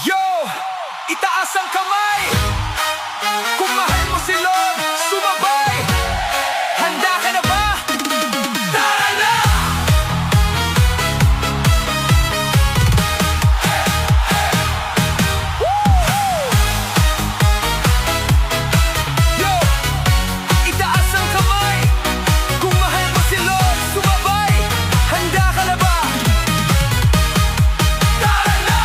Yo! Itaas ang kamay! Kung mahal mo si Lord, sumabay! Handa ka na ba? Tara na! Yo! Itaas ang kamay! Kung mahal mo si Lord, sumabay! Handa ka na ba? Tara na!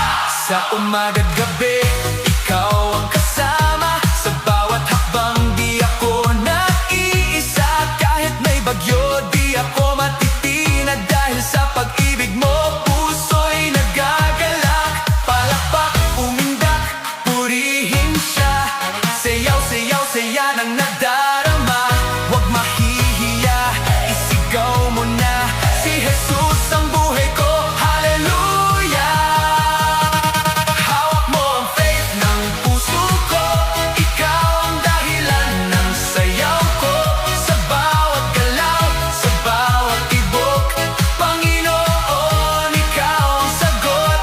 Sa umaga't gabi, ikaw ang kasama. Sa bawat hakbang di ako naiisa. Kahit may bagyo, di ako matitinag. Dahil sa pag-ibig mo, puso'y nagagalak. Palakpak, umindak, purihin siya. Sayaw, sayaw, saya ng nadarama. Huwag mahihiya, isigaw mo na. Si Jesus ang buhay ko, hallelujah. Hawak mo ang faith ng puso ko. Ikaw ang dahilan ng sayaw ko. Sa bawat galaw, sa bawat tibok, Panginoon, ikaw ang sagot.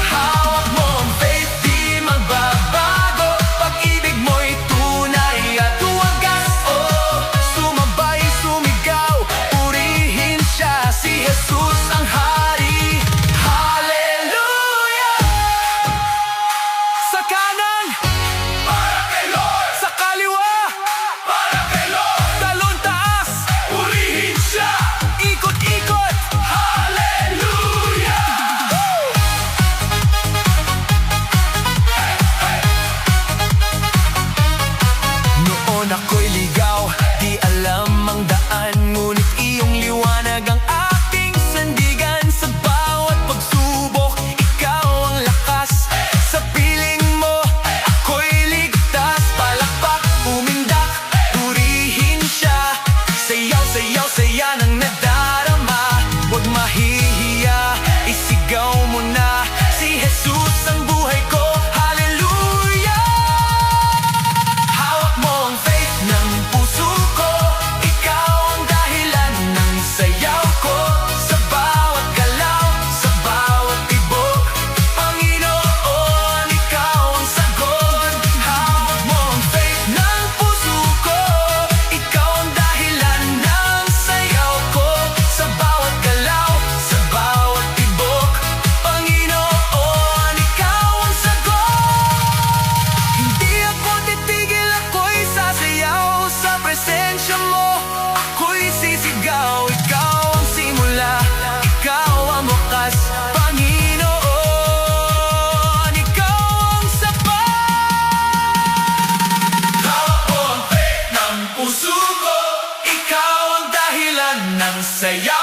Hawak mo ang faith, di magbabago. Pag-ibig mo'y tunay at wagas. Oh, sumabay, sumigaw, purihin siya. Si Jesus ang hari, hallelujah. Sa kanan, para kay Lord. Sa kaliwa, para kay Lord. Talon taas, purihin siya. Ikot-ikot, hallelujah. Noon ako'y ligaw, di alam ang daan. Ngunit iyong liwanag ang aking sandigan. Sa bawat pagsubok, ikaw ang lakas. Sa piling mo, ako'y ligtas. Palakpak, umindak, purihin siya. Sayaw, sayaw, saya ng nadarama. Huwag mahihiya, isigaw mo na. Si Jesus ang buhay ko, hallelujah. Hawak mo ang faith ng puso ko. Ikaw ang dahilan ng sayaw ko. Sa bawat galaw, sa bawat tibok, Panginoon, ikaw ang sagot. Hawak mo ang faith ng puso ko. Ikaw ang dahilan ng sayaw ko. Sa bawat galaw, sa bawat tibok, Panginoon, ikaw ang sagot. Hindi ako titigil, ako'y sasayaw. Sa presensya mo, ako'y sisigaw. Ikaw ang simula, ikaw ang wakas. Panginoon, ikaw ang sapat. Hawak mo ang faith ng puso ko. Ikaw ang dahilan ng sayaw